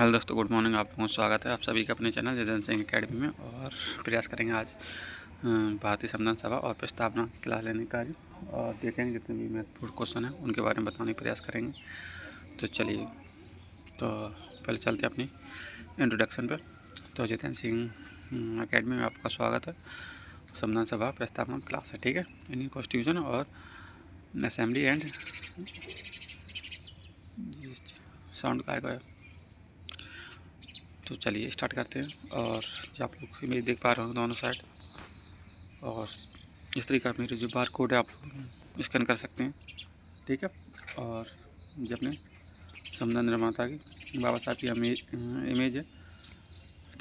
Hello दोस्तों, good morning. आप लोगों का स्वागत है आप सभी का अपने चैनल जयदन सिंह अकेडमी में। और प्रयास करेंगे आज भारतीय संविधान सभा और प्रस्तावना की क्लास लेने का और देखेंगे जितने भी महत्वपूर्ण क्वेश्चन हैं उनके बारे में बताने का प्रयास करेंगे। तो चलिए, तो पहले चलते हैं अपनी इंट्रोडक्शन पर। तो जयदन सिंह अकेडमी में आपका स्वागत है। संविधान सभा प्रस्तावना क्लास है, ठीक है। इंडियन कॉन्स्टिट्यूशन और असेंबली एंड साउंड का आएगा। तो चलिए स्टार्ट करते हैं। और जो आप लोग इमेज देख पा रहे हो दोनों साइड, और इस तरीके का मेरे जो बार कोड है आप लोग स्कैन कर सकते हैं, ठीक है। और ये अपने संविधान निर्माता की बाबा साहब की इमेज है,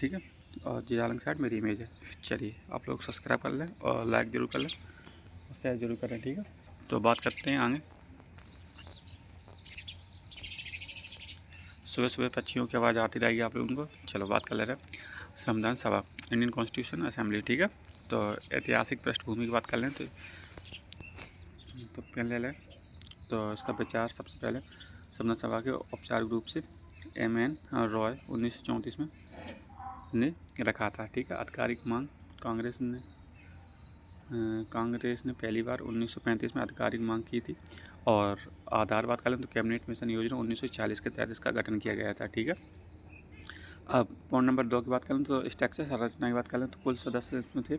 ठीक है। और ये आलंग साइड मेरी इमेज है। चलिए आप लोग सब्सक्राइब कर लें और लाइक ज़रूर कर लें और शेयर ज़रूर करें, ठीक है। तो बात करते हैं आगे। सुबह सुबह पक्षियों की आवाज़ आती रहेगी आप लोगों को। चलो बात कर ले रहे हैं संविधान सभा, इंडियन कॉन्स्टिट्यूशन असेंबली, ठीक है। तो ऐतिहासिक पृष्ठभूमि की बात कर लें तो पेन ले लें। तो इसका विचार सबसे पहले संविधान सभा के औपचारिक रूप से MN रॉय 1934 में ने रखा था, ठीक है। आधिकारिक मांग कांग्रेस ने पहली बार 1935 में आधिकारिक मांग की थी। और आधार बात करें तो कैबिनेट मिशन योजना 1940 के तहत इसका गठन किया गया था, ठीक है। अब पॉइंट नंबर 2 की बात करें तो स्ट्रक्चर संरचना की बात करें तो कुल सदस्य इसमें थे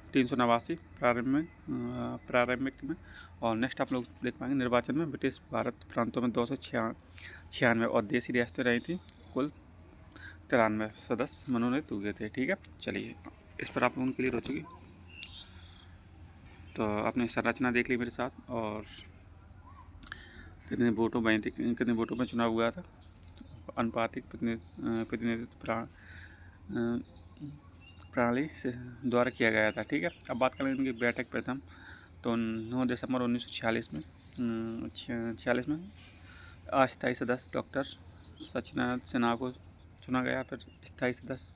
389 प्रारंभिक में। और नेक्स्ट आप लोग देख पाएंगे निर्वाचन में ब्रिटिश भारत प्रांतों में 296 और देसी रियासतें रही थी कुल 93 सदस्य मनोनीत हुए थे, ठीक है। चलिए इस पर आप लोगों के लिए हो चुकी। तो आपने संरचना देख ली मेरे साथ, और कितने वोटों में चुनाव हुआ था, अनुपातिक प्रतिनिधित्व प्रणाली से द्वारा किया गया था, ठीक है। अब बात करें इनकी बैठक प्रथम तो 9 दिसंबर 1946 में अस्थायी सदस्य डॉक्टर सचिनारायण सिन्हा को चुना गया। फिर स्थायी सदस्य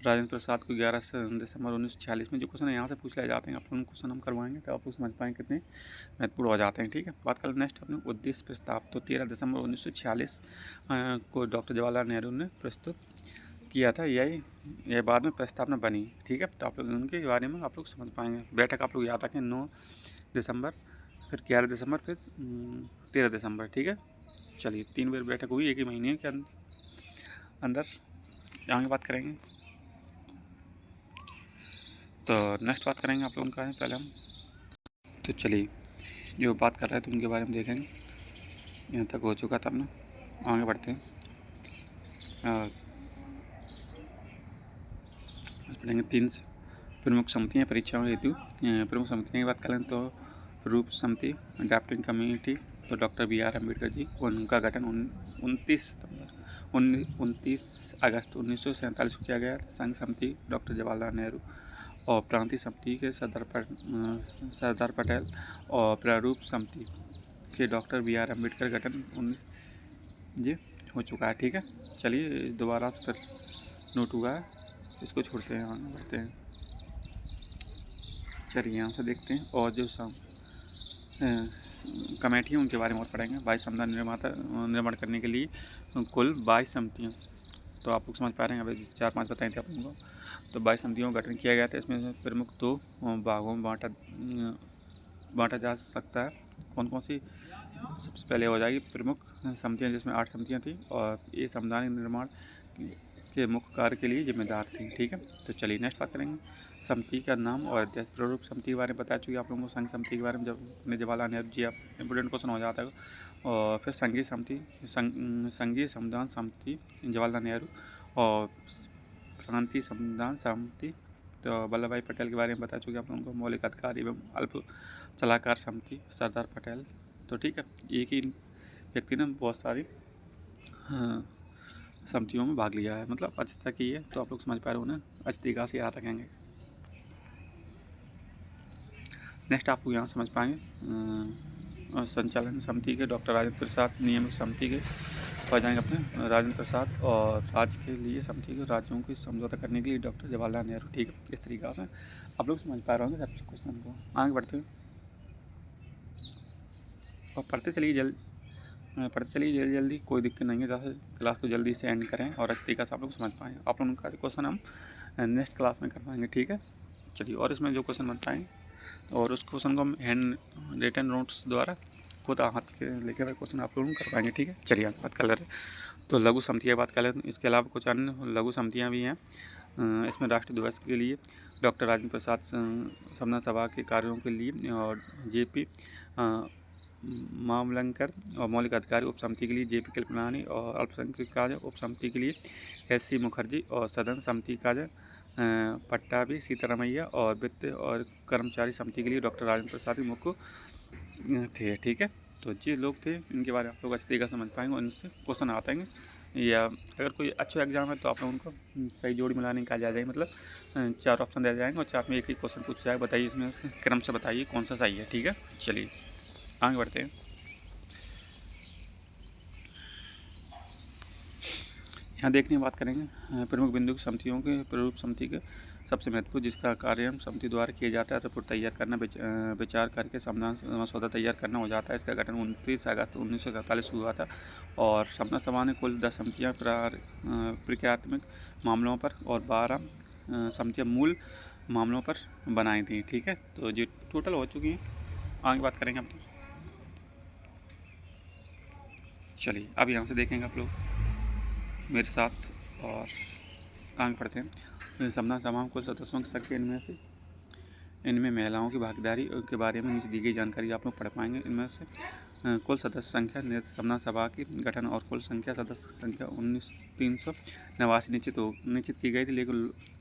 राजेंद्र प्रसाद को 11 दिसंबर 1946 में। जो क्वेश्चन यहाँ से पूछ ले जाते हैं आप लोग क्वेश्चन हम करवाएंगे तो आप लोग समझ पाएंगे कितने महत्वपूर्ण हो जाते हैं, ठीक है। बात करें नेक्स्ट अपने उद्देश्य प्रस्ताव तो 13 दिसंबर 1946 को डॉक्टर जवाहरलाल नेहरू ने प्रस्तुत किया था। यह बाद में प्रस्तावना बनी, ठीक है। तो आप लोग उनके बारे में आप लोग समझ पाएंगे। बैठक आप लोग याद रखें 9 दिसंबर, फिर 11 दिसंबर, फिर 13 दिसंबर, ठीक है। चलिए 3 बार बैठक हुई एक ही महीने के अंदर। आगे बात करेंगे तो नेक्स्ट बात करेंगे आप लोगों का है पहले हम। तो चलिए जो बात कर रहे थे उनके बारे में देखेंगे। यहाँ तक हो चुका था अपना, आगे बढ़ते हैं। पढ़ेंगे 3 प्रमुख समितियाँ परीक्षाओं हेतु। प्रमुख समितियों की बात करें तो रूप समिति, ड्राफ्टिंग कमेटी तो डॉक्टर BR अम्बेडकर जी, उनका गठन 29 अगस्त 1947 को किया गया। संघ समिति डॉक्टर जवाहरलाल नेहरू और प्रांतीय समिति के सरदार पटेल और प्रारूप समिति के डॉक्टर BR अम्बेडकर गठन ये हो चुका है, ठीक है। चलिए दोबारा से फिर नोट हुआ है, इसको छोड़ते हैं, आगे बढ़ते हैं। चलिए यहाँ से देखते हैं। और जो कमेटी है उनके बारे में और पढ़ेंगे। 22 संविधान निर्माण करने के लिए कुल 22 समितियाँ, तो आप लोग समझ पा रहे हैं। अभी 4-5 बताए थे आप लोगों को। तो 22 समितियों का गठन किया गया था। इसमें प्रमुख 2 भागों में बांटा जा सकता है। कौन कौन सी सबसे पहले हो जाएगी प्रमुख समितियाँ, जिसमें 8 समितियाँ थी और ये संविधान निर्माण के मुख्य कार्य के लिए जिम्मेदार थी, ठीक है। तो चलिए नेक्स्ट बात करेंगे समिति का नाम और अध्यक्ष। प्रारूप समिति के बारे में बता चुकी आप लोगों को। संघ समिति के बारे में जब जवाहरलाल नेहरू जी आप इंपोर्टेंट क्वेश्चन हो जाता है। और फिर संघीय संविधान समिति जवाहरलाल नेहरू, और प्रांतीय संविधान समिति तो वल्लभ भाई पटेल के बारे में बता चुके आप लोगों को। मौलिक अधिकार एवं अल्प सलाहकार समिति सरदार पटेल, तो ठीक है। एक ही व्यक्ति ने बहुत सारी समितियों में भाग लिया है, मतलब अच्छी तरह की है। तो आप लोग समझ पा रहे हो ना, अच्छी तरीक़ा से याद रखेंगे। नेक्स्ट आप लोग यहाँ समझ पाएंगे संचालन समिति के डॉक्टर राजेंद्र प्रसाद, नियमित समिति के हो जाएंगे अपने राजेंद्र प्रसाद, और राज्य के लिए समिति के राज्यों को समझौता करने के लिए डॉक्टर जवाहरलाल नेहरू, ठीक है। इस तरीक़ा से आप लोग समझ पा रहे होंगे सब क्वेश्चन को। आगे बढ़ते हैं और पढ़ते चलिए जल्द। पढ़ते चलिए जल्दी जल्दी, कोई दिक्कत नहीं है। जैसे क्लास को जल्दी से एंड करें और अच्छी तरीके से आप लोग समझ पाएँ। आप लोगों का क्वेश्चन हम नेक्स्ट क्लास में कर पाएंगे, ठीक है। चलिए, और इसमें जो क्वेश्चन बन पाएंगे और उस क्वेश्चन को हम हैंड रिटन नोट्स द्वारा खुद हाथ के लिखे हुए क्वेश्चन आप लोग कर पाएंगे, ठीक है। चलिए आगे बात कर ले रहे हैं। तो लघु समिति की बात कर लेते हैं। इसके अलावा कुछ अन्य लघु समितियाँ भी हैं। इसमें राष्ट्रीय दिवस के लिए डॉक्टर राजेंद्र प्रसाद समना सभा के कार्यों के लिए और जेपी मामलंकर और मौलिक अधिकार उप समिति के लिए जेपी कृपलानी और अल्पसंख्यक कार्य उप समिति के लिए एससी मुखर्जी और सदन समिति कार्य पट्टाभी सीतारमैया और वित्त और कर्मचारी समिति के लिए डॉक्टर राजेंद्र प्रसाद मुख्य थे, ठीक है। तो ये लोग थे, इनके बारे में आप लोग अच्छी तरीके से समझ पाएंगे और इनसे क्वेश्चन आते हैं। या अगर कोई अच्छा एग्जाम है तो आप लोग उनको सही जोड़ी मिलाने निकाल जाएगी, मतलब 4 ऑप्शन दे जाएंगे और 4 में एक ही क्वेश्चन पूछा जाएगा। बताइए इसमें क्रम से बताइए कौन सा सही है, ठीक है। चलिए आगे बढ़ते हैं। यहाँ देखने की बात करेंगे प्रमुख बिंदु की समितियों के प्रारूप समिति के सबसे महत्वपूर्ण जिसका कार्य समिति द्वारा किया जाता है रिपोर्ट तैयार करना, विचार करके संविधान मसौदा तैयार करना हो जाता है। इसका गठन 29 अगस्त 1947 हुआ था और संविधान सभा ने कुल 10 समितियाँ प्रक्रियात्मक मामलों पर और 12 समितियाँ मूल मामलों पर बनाई थी, ठीक है। तो ये टोटल हो चुकी हैं। आगे बात करेंगे आप। चलिए अब यहाँ से देखेंगे आप लोग मेरे साथ और आगे पढ़ते हैं। संविधान सभा कुल सदस्यों की संख्या इनमें महिलाओं की भागीदारी के बारे में नीचे दी गई जानकारी आप लोग पढ़ पाएंगे। इनमें से कुल सदस्य संख्या संविधान सभा की गठन और कुल संख्या सदस्य संख्या 19,389 निश्चित की गई थी,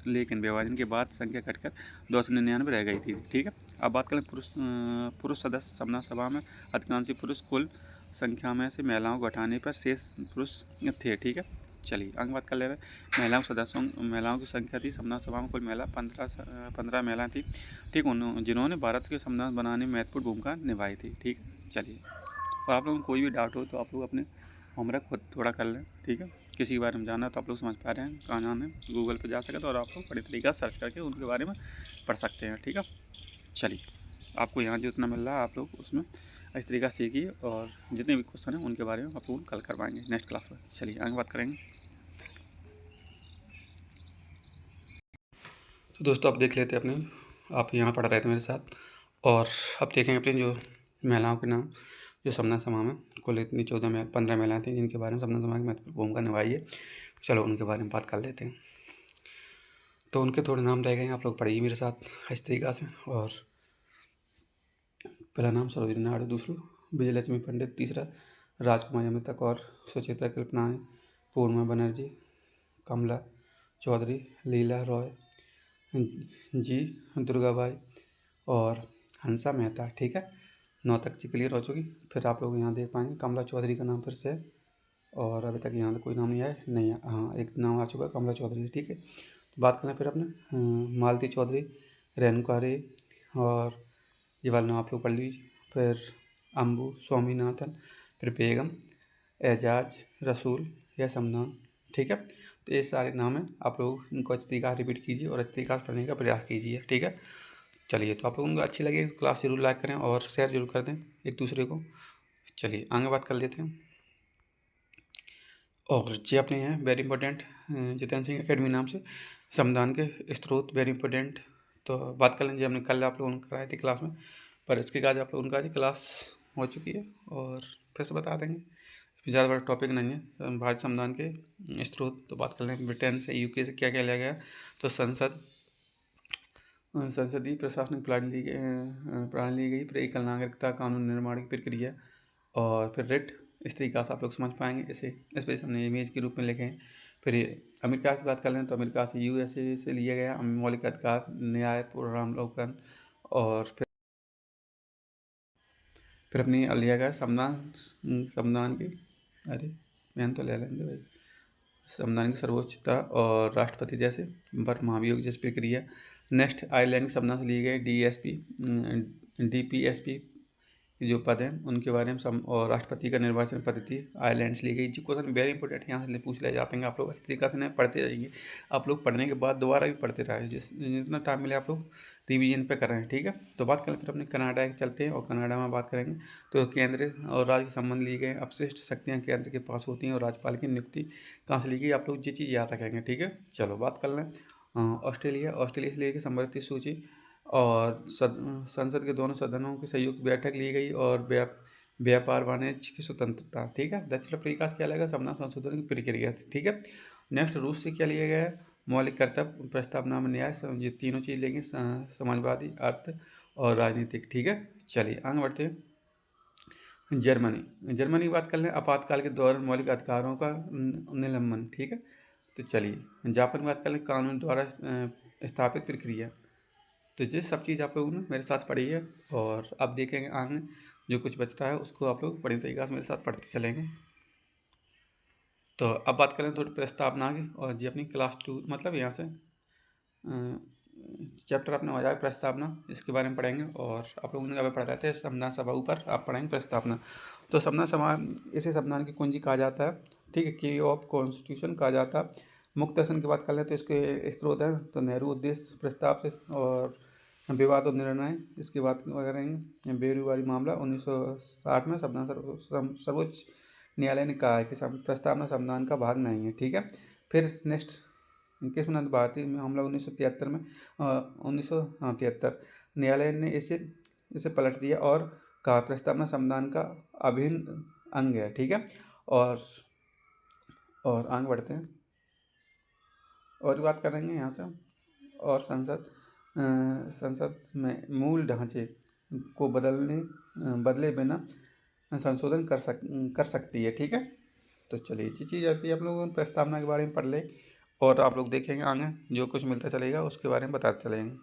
लेकिन विभाजन के बाद संख्या घटकर 299 रह गई थी, ठीक है। अब बात करें पुरुष सदस्य संविधान सभा में अधिकांश पुरुष कुल संख्या में से महिलाओं को हटाने पर शेष पुरुष थे, ठीक है। चलिए आगे बात कर ले रहे हैं। महिलाओं की संख्या थी संविधान सभा में कुल महिला 15 महिला थी, ठीक, जिन्होंने भारत के संविधान बनाने में महत्वपूर्ण भूमिका निभाई थी, ठीक है। चलिए, और आप लोगों को कोई भी डाउट हो तो आप लोग अपने होमवर्क खुद थोड़ा कर लें, ठीक है। किसी के बारे में जानना है तो आप लोग समझ पा रहे हैं कहाँ जाना है, गूगल पर जा सके तो और आप लोग बड़ी तरीके से सर्च करके उनके बारे में पढ़ सकते हैं, ठीक है। चलिए, आपको यहाँ जितना मिल रहा है आप लोग उसमें इस तरीका से सीखिए और जितने भी क्वेश्चन हैं उनके बारे में आप लोग कल कर पाएंगे नेक्स्ट क्लास में। चलिए आगे बात करेंगे। तो दोस्तों आप देख लेते अपने, आप यहाँ पढ़ रहे थे मेरे साथ और अब देखेंगे अपने जो महिलाओं के नाम जो संविधान सभा में कुल इतनी 15 महिलाएं थी जिनके बारे में संविधान सभा की महत्वपूर्ण भूमिका निभाई है। चलो उनके बारे में बात कर लेते हैं। तो उनके थोड़े नाम रह गए, आप लोग पढ़िए मेरे साथ इस तरीका से। और पहला नाम सरोजिनी नायडू, दूसरा विजयलक्ष्मी पंडित, तीसरा राजकुमारी अमृता कौर, सुचेता कृपलानी, पूर्णिमा बनर्जी, कमला चौधरी, लीला रॉय जी, दुर्गाबाई और हंसा मेहता, ठीक है। 9 तक जी क्लियर हो चुकी। फिर आप लोग यहाँ देख पाएंगे कमला चौधरी का नाम फिर से, और अभी तक यहाँ कोई नाम नहीं आया, नहीं हाँ एक नाम आ चुका कमला चौधरी, ठीक है। तो बात करें फिर अपने मालती चौधरी, रेणुका रे, और ये वाला नाम आप लोग पढ़ लीजिए। फिर अम्बू स्वामीनाथन, फिर बेगम, एजाज, रसूल या समदान, ठीक है। तो ये सारे नाम हैं, आप लोग इनको अच्छी तरीका रिपीट कीजिए और अच्छी तरीका से पढ़ने का प्रयास कीजिए, ठीक है। चलिए, तो आप लोगों को अच्छी लगी क्लास जरूर लाइक करें और शेयर जरूर कर दें एक दूसरे को। चलिए आगे बात कर लेते हैं। और जी अपने हैं very important Jitendra Singh academy नाम से संविधान के स्रोत वेरी इंपॉर्टेंट। तो बात कर लेंगे, हमने कल आप लोगों ने कराई थी क्लास में, पर इसके बाद आप लोगों का क्लास हो चुकी है और फिर से बता देंगे। ज़्यादा बड़ा टॉपिक नहीं है भारत संविधान के स्रोत। तो बात कर लें ब्रिटेन से यूके से क्या क्या लिया गया। तो संसदीय प्रशासनिक प्रणाली ली गई, फिर एकल नागरिकता कानून निर्माण की प्रक्रिया, और फिर रिट। इस तरीका से आप लोग समझ पाएंगे। इस वजह से हमने इमेज के रूप में लिखे हैं। फिर अमेरिका की बात कर लें तो अमेरिका से USA से लिया गया मौलिक अधिकार, न्याय, पुनरावलोकन, और फिर अपनी लिया गया संविधान की, अरे मैंने तो ले लेंगे भाई, संविधान की सर्वोच्चता और राष्ट्रपति जैसे वर्ग महाभियोग जैसी प्रक्रिया। नेक्स्ट आयरलैंड के संविधान से लिए गए DPSP के जो पद हैं उनके बारे में और राष्ट्रपति का निर्वाचन पद्धति आयरलैंड ली गई। जी क्वेश्चन वेरी इंपॉर्टेंट यहाँ से पूछ ले जाते हैं, आप लोग अच्छी तरीके से पढ़ते जाइए। आप लोग पढ़ने के बाद दोबारा भी पढ़ते रहे, जितना टाइम मिले आप लोग रिवीजन पे कर रहे हैं, ठीक है। तो बात करें फिर अपने कनाडा के चलते हैं और कनाडा में बात करेंगे। तो केंद्र और राज्य के संबंध लिए गए, अपशिष्ट शक्तियाँ केंद्र के पास होती हैं और राज्यपाल की नियुक्ति कहाँ से ली गई, आप लोग ये चीज़ याद रखेंगे, ठीक है। चलो बात कर लें ऑस्ट्रेलिया से लेकर संबंधित सूची और संसद के दोनों सदनों की संयुक्त बैठक ली गई और व्यापार वाणिज्य की स्वतंत्रता, ठीक है। दक्षिण अफ्रीका से क्या लगेगा, संविधान संशोधन की प्रक्रिया, ठीक है। नेक्स्ट रूस से क्या लिया गया है, मौलिक कर्तव्य प्रस्तावना में न्याय, ये तीनों चीज़ लेंगे, समाजवादी, अर्थ और राजनीतिक, ठीक है। चलिए आगे बढ़ते हैं। जर्मनी की बात कर लें, आपातकाल के दौरान मौलिक अधिकारों का निलंबन, ठीक है। तो चलिए जापान की बात कर लें, कानून द्वारा स्थापित प्रक्रिया। तो ये सब चीज़ आप लोगों ने मेरे साथ पढ़ी है और अब देखेंगे आगे जो कुछ बचता है उसको आप लोग बड़ी तरीके से मेरे साथ पढ़ते चलेंगे। तो अब बात करें थोड़ी प्रस्तावना की, और जी अपनी क्लास 2 मतलब यहाँ से चैप्टर अपने हो जाए प्रस्तावना, इसके बारे में पढ़ेंगे। और आप लोगों ने अभी पढ़ रहे थे संविधान सभा, ऊपर आप पढ़ेंगे प्रस्तावना। तो संविधान सभा इसे संविधान की कुंजी कहा जाता है, ठीक है, की ऑफ कॉन्स्टिट्यूशन कहा जाता है। मुक्त दर्शन की बात कर लें तो इसके स्रोत हैं तो नेहरू उद्देश्य प्रस्ताव से और विवाद और निर्णय, इसकी बात करेंगे। बेरोजगारी मामला 1960 में संविधान सर्वोच्च न्यायालय ने कहा है कि प्रस्तावना संविधान का भाग नहीं है, ठीक है। फिर नेक्स्ट किस भारतीय मामला 1973 में 1973 न्यायालय ने इसे पलट दिया और कहा प्रस्तावना संविधान का अभिन्न अंग है, ठीक है। और आगे बढ़ते हैं और बात करेंगे यहाँ से। और संसद में मूल ढांचे को बदले बिना संशोधन कर सकती है, ठीक है। तो चलिए ये चीज़ आती है, आप लोगों ने प्रस्तावना के बारे में पढ़ ले और आप लोग देखेंगे आगे जो कुछ मिलता चलेगा उसके बारे में बताते चलेंगे।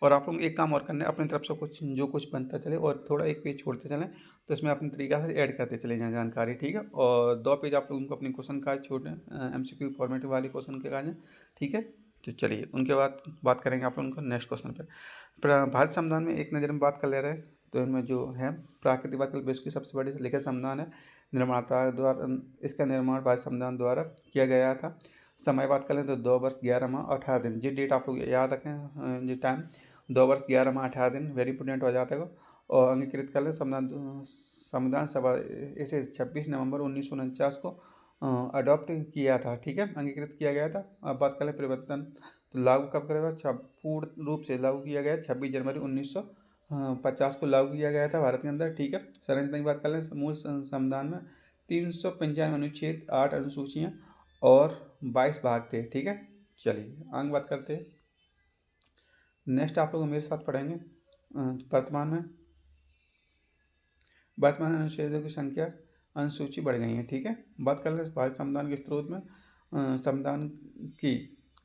और आप लोग एक काम और करना है, अपनी तरफ से कुछ जो कुछ बनता चले और थोड़ा एक पेज छोड़ते चलें तो इसमें अपनी तरीक़ा से ऐड करते चले जाएँ जानकारी, ठीक है। और 2 पेज आप लोगों को अपने क्वेश्चन का छोटे MCQ फॉर्मेट वाले क्वेश्चन के काज, ठीक है। तो चलिए उनके बाद बात करेंगे आप लोगों को नेक्स्ट क्वेश्चन पर। भारत संविधान में एक नज़र में बात कर ले रहे हैं तो इनमें जो है प्राकृतिक बात कर विश्व की सबसे बड़ी लिखित संविधान है, निर्माता द्वारा इसका निर्माण भारत संविधान द्वारा किया गया था। समय बात करें तो 2 वर्ष 11 माह 18 दिन, जी डेट आप लोग याद रखें, जी टाइम 2 वर्ष 11 माह 18 दिन, वेरी इंपॉर्टेंट हो जाता है। और अंगीकृत कर लें संविधान सभा इसे 26 नवंबर 1949 को अडॉप्ट किया था, ठीक है, अंगीकृत किया गया था। अब बात करें परिवर्तन तो लागू कब करेगा, पूर्ण रूप से लागू किया गया 26 जनवरी 1950 को लागू किया गया था भारत के अंदर, ठीक है। संरचना की बात कर लें, मूल संविधान में 395 अनुच्छेद, 8 अनुसूचियाँ और 22 भाग थे, ठीक है। चलिए आगे बात करते हैं। नेक्स्ट आप लोग मेरे साथ पढ़ेंगे वर्तमान अनुच्छेदों की संख्या अनुसूची बढ़ गई है, ठीक है। बात कर लें भारत संविधान के स्रोत में संविधान की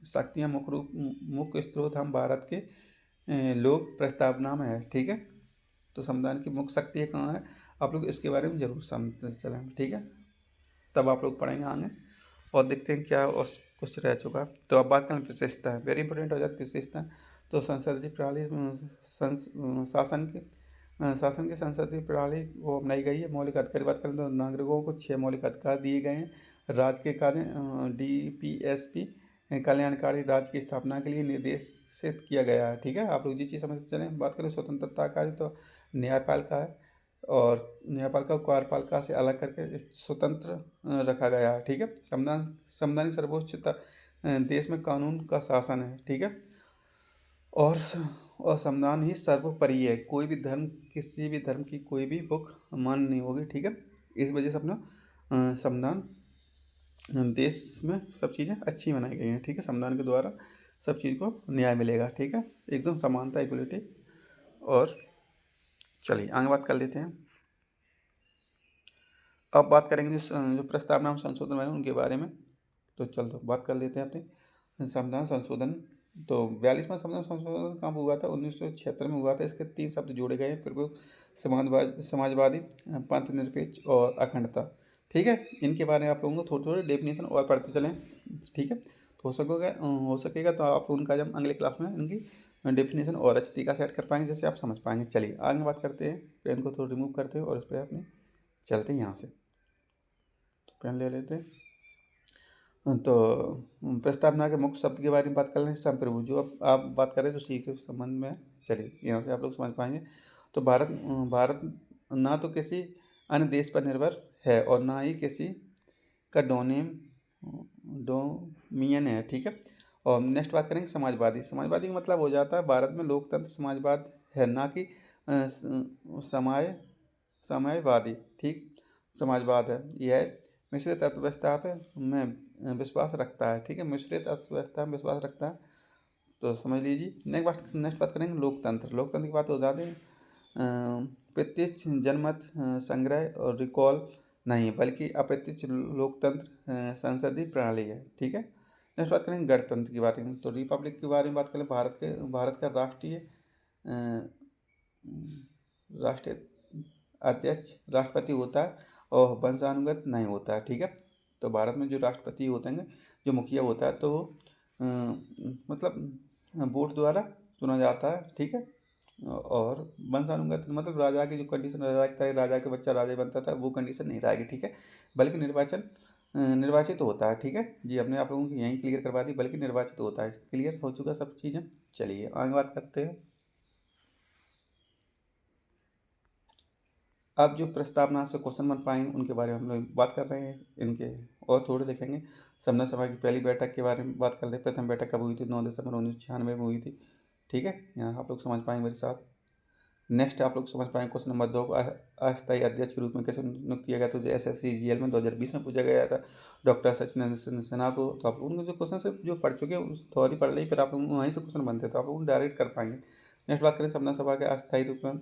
शक्तियाँ मुख्य स्रोत हम भारत के लोक प्रस्तावना में है, ठीक है। तो संविधान की मुख्य शक्ति कहाँ है, आप लोग इसके बारे में जरूर समझते चलें, ठीक है। तब आप लोग पढ़ेंगे आगे और देखते हैं क्या और कुछ रह चुका। तो अब बात करें विशेषता, वेरी इंपॉर्टेंट हो जाती है विशेषता। तो संसदीय प्रणाली शासन की संसदीय प्रणाली वो अपनाई गई है। मौलिक अधिकार की बात करें तो नागरिकों को 6 मौलिक अधिकार दिए गए हैं। राज्य के कार्य DPSP कल्याणकारी राज्य की स्थापना के लिए निर्देशित किया गया है, ठीक है। आप लोग जी चीज़ समझते चलें। बात करें स्वतंत्रता कार्य तो न्यायपालिका है और न्यायपालिका को कार्यपालिका से अलग करके स्वतंत्र रखा गया है, ठीक है। संवैधानिक सर्वोच्चता देश में कानून का शासन है, ठीक है। और संविधान ही सर्वोपरि है, कोई भी धर्म किसी भी धर्म की कोई भी बुक मान्य नहीं होगी, ठीक है। इस वजह से अपना संविधान देश में सब चीज़ें अच्छी बनाई गई हैं, ठीक है। संविधान के द्वारा सब चीज़ को न्याय मिलेगा, ठीक है, एकदम समानता, इक्वलिटी। और चलिए आगे बात कर लेते हैं। अब बात करेंगे जो प्रस्तावना संशोधन है उनके बारे में। तो चलो बात कर लेते हैं अपने संविधान संशोधन। तो 42वां संविधान संशोधन कब हुआ था, 1976 में हुआ था। इसके 3 शब्द जोड़े गए हैं, प्रमुख समाजवादी, पंथ निरपेक्ष और अखंडता, ठीक है। इनके बारे में आप लोगों को थोड़े थोड़े डेफिनेशन और पढ़ते चलें, ठीक है। तो हो सकेगा तो आप उनका जब अगले क्लास में इनकी डेफिनेशन और अच्छी तरीका से ऐड कर पाएंगे, जैसे आप समझ पाएंगे। चलिए आगे बात करते हैं। पेन को थोड़ा रिमूव करते हैं और इस पर अपने चलते हैं यहाँ से। तो पेन ले लेते हैं। तो प्रस्तावना के मुख्य शब्द के बारे में बात कर लें। संप्रभु, जो आप बात करें तो सी के संबंध में। चलिए यहाँ से आप लोग समझ पाएंगे। तो भारत ना तो किसी अन्य देश पर निर्भर है और ना ही किसी का डोमिनियन है, ठीक है। और नेक्स्ट बात करेंगे समाजवादी। समाजवादी का मतलब हो जाता है भारत में लोकतंत्र समाजवाद है, ना कि समाजवादी, ठीक। समाजवाद है यह मिश्रित अर्थव्यवस्था पे में विश्वास रखता है, ठीक है। मिश्रित अर्थव्यवस्था में विश्वास रखता है, तो समझ लीजिए। नेक्स्ट बात करेंगे लोकतंत्र। लोकतंत्र की बात बता दें, प्रत्यक्ष जनमत संग्रह और रिकॉल नहीं, बल्कि अप्रत्यक्ष लोकतंत्र संसदीय प्रणाली है, ठीक है। नेक्स्ट बात करेंगे गणतंत्र के बारे में। तो रिपब्लिक के बारे में बात करें, भारत का राष्ट्रीय अध्यक्ष राष्ट्रपति होता है और वंशानुगत नहीं होता है, ठीक है। तो भारत में जो राष्ट्रपति होते हैं, जो मुखिया होता है, तो मतलब वोट द्वारा चुना जाता है, ठीक है। और वंशानुगत मतलब राजा की जो कंडीशन, राजा के बच्चा राजा बनता था, वो कंडीशन नहीं रहेगी, ठीक है। बल्कि निर्वाचित होता है, ठीक है जी। अपने आप लोगों को यहीं क्लियर करवा दी, बल्कि निर्वाचित होता है। क्लियर हो चुका सब चीज़ें। चलिए आगे बात करते हैं। अब जो प्रस्तावना से क्वेश्चन बन पाएंगे उनके बारे में हम लोग बात कर रहे हैं, इनके और थोड़े देखेंगे। संविधान सभा की पहली बैठक के बारे में बात कर रहे हैं। प्रथम बैठक कब हुई थी? 9 दिसंबर 1996 में हुई थी, ठीक है। यहाँ आप लोग समझ पाएंगे मेरे साथ। नेक्स्ट आप लोग समझ पाएंगे क्वेश्चन नंबर 2, अस्थायी अध्यक्ष के रूप में कैसे नियुक्त किया गया था? जो SSCGL में 2020 में पूछा गया था डॉक्टर सचिदानंद सिन्हा को। तो आप उनको जो क्वेश्चन से जो पढ़ चुके हैं उस थोड़ी पढ़ ली, फिर आप लोग वहीं से क्वेश्चन बनते, तो आप लोग डायरेक्ट कर पाएंगे। नेक्स्ट बात करें संविधान सभा के अस्थायी रूप में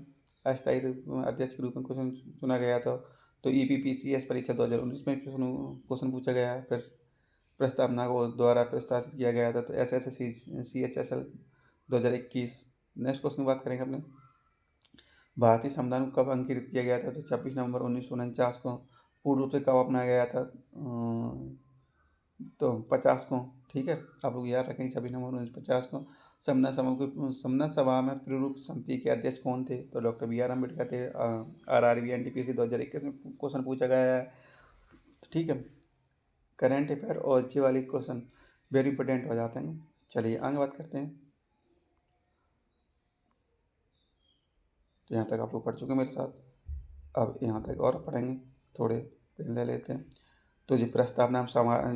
अध्यक्ष के रूप में क्वेश्चन चुना गया था। तो EPPCS परीक्षा 2019 में क्वेश्चन पूछा गया है। फिर प्रस्तावना को द्वारा प्रस्तावित किया गया था, तो SSC-CHSL 2021। नेक्स्ट क्वेश्चन की बात करेंगे अपने। भारतीय संविधान को कब अंकित किया गया था? तो 26 नवंबर 1949 को। पूर्ण रूप से कब अपनाया गया था? तो 50 को, ठीक है। आप लोग याद रखेंगे 26 नवंबर 1950 को। संविधान सभा में प्ररूप समिति के अध्यक्ष कौन थे? तो डॉक्टर BR अम्बेडकर थे। RRB NTPC 2021 में क्वेश्चन पूछा गया है, ठीक है। करंट अफेयर और अच्छे वाले क्वेश्चन वेरी इंपॉर्टेंट हो जाते हैं। चलिए आगे बात करते हैं। तो यहाँ तक आप लोग पढ़ चुके मेरे साथ, अब यहाँ तक और पढ़ेंगे, थोड़े पेन ले लेते हैं। तो जो प्रस्तावना में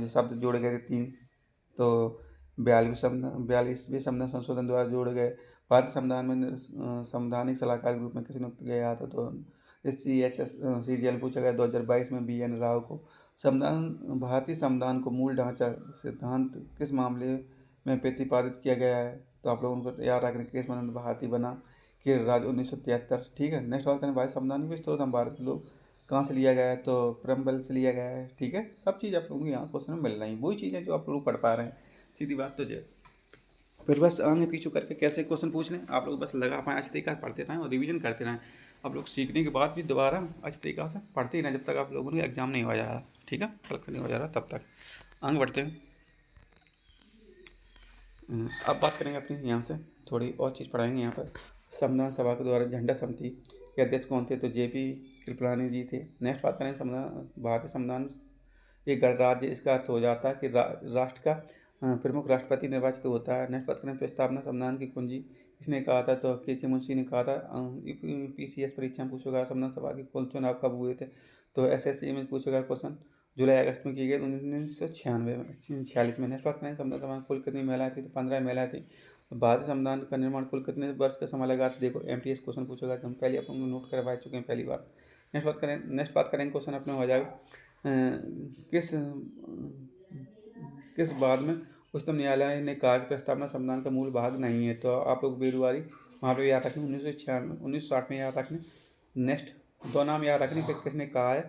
शब्द जोड़े गए 3, तो 42वें संविधान संशोधन द्वारा जोड़े गए। भारतीय संविधान में संवैधानिक सलाहकार के रूप में किसी नियुक्त गया था? तो SCHSCGL पूछा गया 2022 में BN राव को। भारतीय संविधान को मूल ढांचा सिद्धांत किस मामले में प्रतिपादित किया गया है? तो आप लोगों को याद रखना, केस मनंद भारतीय बना के राज्य 1973, ठीक है। नेक्स्ट बात करें भारतीय संविधान में विस्तृत हम भारत लोग कहाँ से लिया गया है? तो प्रेमबल से लिया गया है, ठीक है। सब चीज़ आप लोगों को यहाँ क्वेश्चन में मिल रही है, वही चीज़ें जो आप लोग पढ़ पा रहे हैं, सीधी बात तो जो। फिर बस आगे पीछू करके कैसे क्वेश्चन पूछ लें, आप लोग बस लगा पाएँ, अच्छी तरीके से पढ़ते रहें और रिवीजन करते रहें। आप लोग सीखने के बाद भी दोबारा अच्छी तरीके से पढ़ते ही रहें, जब तक आप लोगों को एग्जाम नहीं हो जा रहा, ठीक है, कल नहीं हो जा रहा, तब तक आगे बढ़ते हैं। अब बात करेंगे अपनी, यहाँ से थोड़ी और चीज़ पढ़ाएंगे यहाँ पर। संविधान सभा के द्वारा झंडा समिति के अध्यक्ष कौन थे? तो JP कृपलानी जी थे। नेक्स्ट बात करें भारतीय संविधान एक गणराज्य, इसका अर्थ हो जाता है कि राष्ट्र का प्रमुख राष्ट्रपति निर्वाचित होता है। नेक्स्ट बात करें प्रस्तावना संविधान की कुंजी किसने कहा था? तो के मुंशी ने कहा था। PCS परीक्षा में पूछा गया संविधान सभा के कुल चुनाव कब हुए थे? तो SSC में पूछा गया क्वेश्चन जुलाई अगस्त में किए गए 1946 में। नेक्स्ट बात करें संविधान सभा में कुल कितनी महिलाएं थी? तो 15 महिलाएं थी। भारतीय संविधान का निर्माण कुल कितने वर्ष का समय लगा? देखो MTS क्वेश्चन पूछा गया, हम पहले अपन नोट करवा चुके हैं पहली बार। नेक्स्ट बात करेंगे क्वेश्चन अपने हो जाएगा किस बाद में उच्चतम न्यायालय ने कहा कि प्रस्तावना संविधान का मूल भाग नहीं है? तो आप लोग बेरुआरी वहाँ पे याद रखें 1960 में याद रखने। नेक्स्ट 2 नाम याद रखने कि किसने कहा है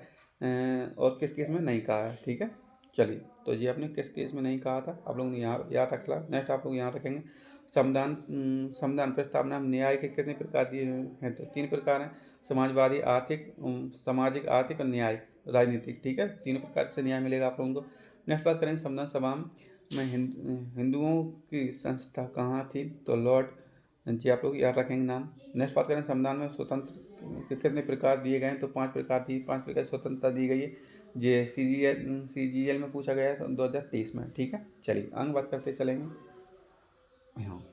और किस केस में नहीं कहा है, ठीक है। चलिए तो ये आपने किस केस में नहीं कहा था आप लोगों ने यहाँ याद रख ला। नेक्स्ट आप लोग यहाँ रखेंगे संविधान प्रस्तावना में न्याय के कितने प्रकार दिए हैं? तो 3 प्रकार हैं, समाजवादी, आर्थिक, सामाजिक, आर्थिक और न्यायिक, राजनीतिक, ठीक है। 3 प्रकार से न्याय मिलेगा आप लोगों को। नेक्स्ट बात करेंगे संविधान सभा में हिंदुओं की संस्था कहाँ थी? तो लॉर्ड जी आप लोग याद रखेंगे नाम। नेक्स्ट बात करें संविधान में स्वतंत्र के कितने प्रकार दिए गए हैं, तो 5 प्रकार दिए, 5 प्रकार की स्वतंत्रता दी गई है। ये CGL में पूछा गया है तो 2023 में। ठीक है, चलिए आगे बात करते चलेंगे। हाँ,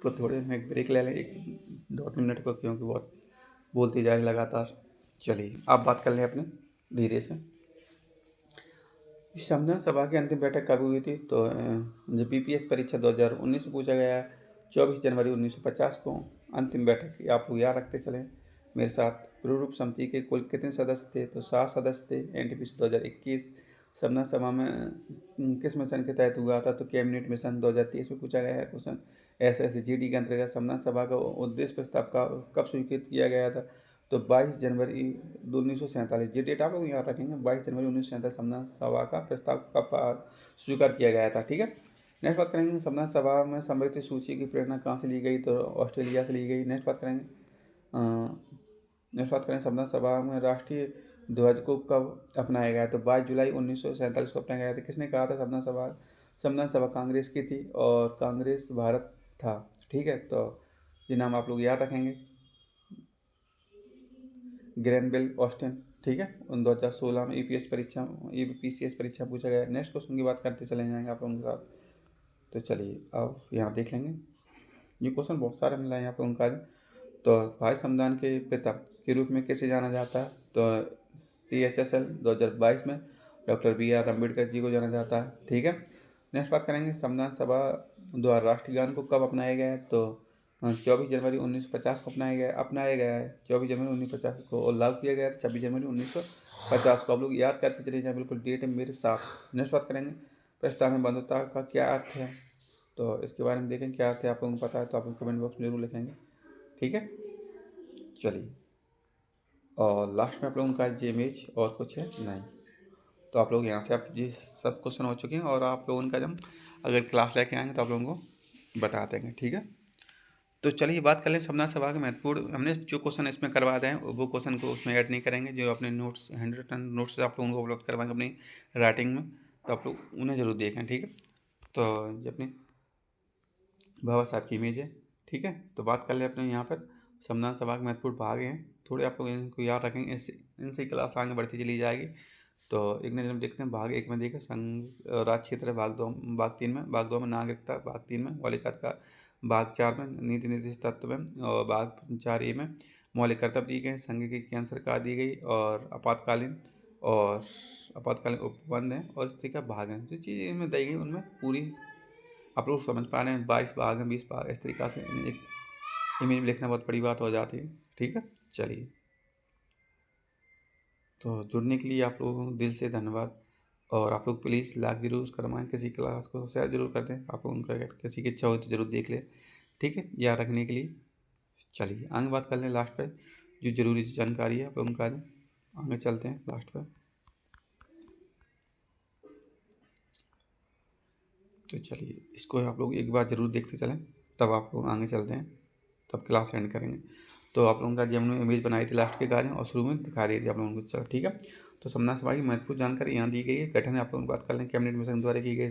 तो थोड़े में एक ब्रेक ले लें, एक 2-3 मिनट को, क्योंकि बहुत बोलती जा रही लगातार। चलिए आप बात कर लें अपने धीरे से। संविधान सभा की अंतिम बैठक कब हुई थी, तो जो PPS परीक्षा 2019 में पूछा गया है, 24 जनवरी 1950 को अंतिम बैठक। आप लोग याद रखते चलें मेरे साथ। रूप समिति के कुल कितने सदस्य थे, तो 7 सदस्य थे। NTPC 2021 संविधान सभा में किस मिशन के तहत हुआ था, तो कैबिनेट मिशन 2023 में पूछा गया है क्वेश्चन। SSGD के अंतर्गत संविधान सभा का उद्देश्य प्रस्ताव का कब स्वीकृत किया गया था, तो 22 जनवरी 1947। ये डेट आप लोग याद रखेंगे, 22 जनवरी 1947 संविधान सभा का प्रस्ताव कब स्वीकार किया गया था। ठीक है, नेक्स्ट बात करेंगे संविधान सभा में समृद्ध सूची की प्रेरणा कहाँ से ली गई, तो ऑस्ट्रेलिया से ली गई। नेक्स्ट बात करेंगे संविधान सभा में राष्ट्रीय ध्वज को कब अपनाया गया, तो 22 जुलाई 1947 को अपनाया गया था। किसने कहा था संविधान सभा कांग्रेस की थी, और कांग्रेस भारत था। ठीक है, तो ये नाम आप लोग याद रखेंगे, ग्रैनबेल ऑस्टिन। ठीक है, उन 2016 में PCS परीक्षा पूछा गया। नेक्स्ट क्वेश्चन की बात करते चले जाएंगे आप लोगों के साथ। तो चलिए अब यहाँ देख लेंगे, ये क्वेश्चन बहुत सारे मिल रहे हैं यहाँ पे उनका। तो भारत संविधान के पिता के रूप में किसे जाना जाता है, तो CHSL 2022 में डॉक्टर BR अम्बेडकर जी को जाना जाता है। ठीक है, नेक्स्ट बात करेंगे संविधान सभा द्वारा राष्ट्रीय गान को कब अपनाया गया है, तो 24 जनवरी 1950 को अपनाया गया है 24 जनवरी 1950 को, और लागू किया गया था 26 जनवरी 1950 को। आप लोग याद करते चले जाए, बिल्कुल डेट मेरे साथ। नेक्स्ट बात करेंगे प्रस्ताव में बंधुता का क्या अर्थ है, तो इसके बारे में देखें क्या अर्थ है। आप लोगों को पता है तो आप लोग कमेंट बॉक्स में जरूर लिखेंगे। ठीक है, चलिए, और लास्ट में आप लोगों का ये इमेज और कुछ है नहीं, तो आप लोग यहाँ से आप ये सब क्वेश्चन हो चुके हैं, और आप लोगों का जब अगर क्लास लेके आएंगे तो आप लोगों को बता देंगे। ठीक है, तो चलिए बात कर लें संविधान सभा के महत्वपूर्ण। हमने जो क्वेश्चन इसमें करवा दें वो क्वेश्चन को उसमें ऐड नहीं करेंगे, जो अपने नोट्स हैंड रिटन नोट्स आप लोगों को उपलब्ध करवाएंगे अपनी राइटिंग में, तो आप लोग उन्हें जरूर देखें। ठीक है, तो ये अपनी बाबा साहब की इमेज है। ठीक है, तो बात कर ले अपने यहाँ पर संविधान सभा के महत्वपूर्ण भाग हैं, थोड़े आप लोग इनको याद रखेंगे, इनसे क्लास आगे बढ़ती चली जाएगी। तो एक नज़र में देखते हैं भाग 1 में देखें संघ राज क्षेत्र, भाग 3 में, भाग 2 में नागरिकता, भाग 3 में मौलिक अधिकार, भाग 4 में नीति निर्देश तत्व में, और भाग 4A में मौलिक कर्तव्य दी गए, संघ की केंद्र सरकार दी गई, और आपातकालीन उपबंध हैं, और स्थिति का भाग है। जो चीज़ें इनमें दी गई उनमें पूरी आप लोग समझ पा रहे हैं। 22 भाग हैं, 20 भाग, इस तरीक़ा से एक इमेज में लिखना बहुत बड़ी बात हो जाती है। ठीक है, चलिए, तो जुड़ने के लिए आप लोगों को दिल से धन्यवाद, और आप लोग प्लीज़ लाइक ज़रूर करवाएं, किसी क्लास को शेयर जरूर कर दें। आप लोगों का अगर किसी की इच्छा हो तो ज़रूर देख लें। ठीक है, याद रखने के लिए। चलिए आगे बात कर लें लास्ट पर, जो ज़रूरी जानकारी है आप लोगों का। आगे चलते हैं लास्ट पर। तो चलिए इसको आप लोग एक बार ज़रूर देखते चलें, तब आप लोग आगे चलते हैं, तब क्लास एंड करेंगे। तो आप लोगों का जो हमने इमेज बनाई थी लास्ट के कार्य और शुरू में दिखा दी थी आप लोगों को। चलो ठीक है, तो संविधान सभा की महत्वपूर्ण जानकारी यहाँ दी गई है। गठन आप लोगों की बात कर लें, कैबिनेट मिशन द्वारा की गई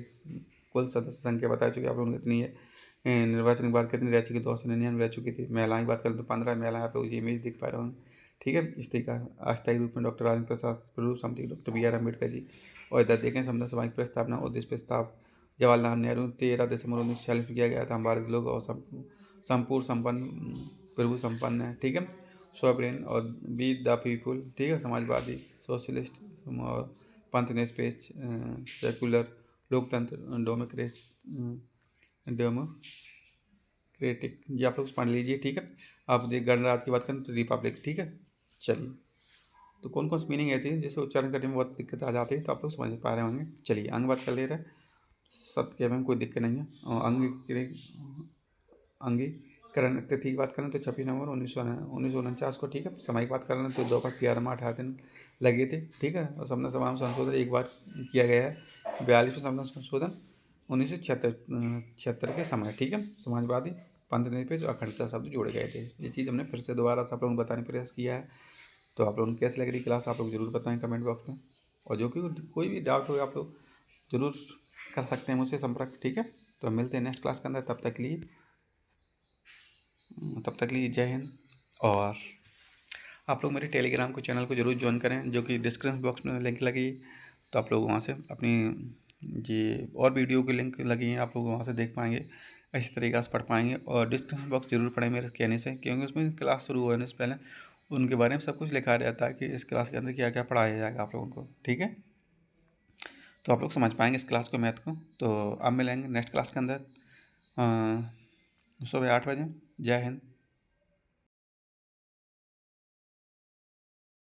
कुल सदस्य संख्या बता चुकी आप लोगों को कितनी है। निर्वाचन की बात कितनी रह चुकी, 299 रह चुकी थी। महिलाएं की बात करें तो 15 महिलाएं आप लोग ये इमेज दिख पा रहे होंगे। ठीक है, इस तरीका अस्थायी रूप में डॉक्टर राजेंद्र प्रसाद, प्ररूप समिति डॉक्टर BR अम्बेडकर जी। और इधर देखें संविधान सभा की प्रस्तावना उद्देश्य प्रस्ताव जवाहरलाल नेहरू 13 दिसंबर 1946 में किया गया था। हम भारत लोग और संपूर्ण संपन्न प्रभु संपन्न है। ठीक है, सॉवरेन और बी द पीपुल। ठीक है, समाजवादी, सोशलिस्ट और पंथ निरपेक्ष, सेकुलर, लोकतंत्र, डेमोक्रेटिक। जी आप लोग पढ़ लीजिए। ठीक है, आप गणराज्य की बात करें तो रिपब्लिक। ठीक है, चलिए, तो कौन कौन सी मीनिंग आती है जिसे उच्चारण करने में बहुत दिक्कत आ जाती है, तो आप लोग समझ पा रहे होंगे। चलिए आगे बात कर ले रहे हैं। सत्य में कोई दिक्कत नहीं है। और अंगीकरण तिथि की बात करें तो 26 नवंबर 1949 को। ठीक है, समय की बात करें तो 2 अगस्त 11 में 18 दिन लगे थे। ठीक है, और संविधान सभा में संशोधन एक बार किया गया है, 42वें संविधान संशोधन 1976 के समय। ठीक है, समाजवादी, पंथ निरपेक्ष और अखंडता शब्द जोड़े गए थे। ये चीज़ हमने फिर से दोबारा से आप लोगों को बताने का प्रयास किया है। तो आप लोगों को कैसी लग रही क्लास आप लोग ज़रूर बताएं कमेंट बॉक्स में, और जो कि कोई भी डाउट हो आप लोग ज़रूर कर सकते हैं मुझसे संपर्क। ठीक है, तो मिलते हैं नेक्स्ट क्लास के अंदर, तब तक के लिए तब तक के लिए जय हिंद। और आप लोग मेरे टेलीग्राम को चैनल को ज़रूर ज्वाइन करें, जो कि डिस्क्रिप्शन बॉक्स में लिंक लगी, तो आप लोग वहाँ से अपनी जी और वीडियो की लिंक लगी हैं, आप लोग वहाँ से देख पाएंगे, इसी तरीक़े से पढ़ पाएंगे। और डिस्क्रिप्शन बॉक्स जरूर पढ़ें मेरे कहने से, क्योंकि उसमें क्लास शुरू होने से पहले उनके बारे में सब कुछ लिखा रहता है कि इस क्लास के अंदर क्या क्या पढ़ाया जाएगा आप लोगों को, ठीक है। तो आप लोग समझ पाएंगे इस क्लास को, मैथ को। तो अब मिलेंगे नेक्स्ट क्लास के अंदर सुबह 8 बजे। जय हिंद।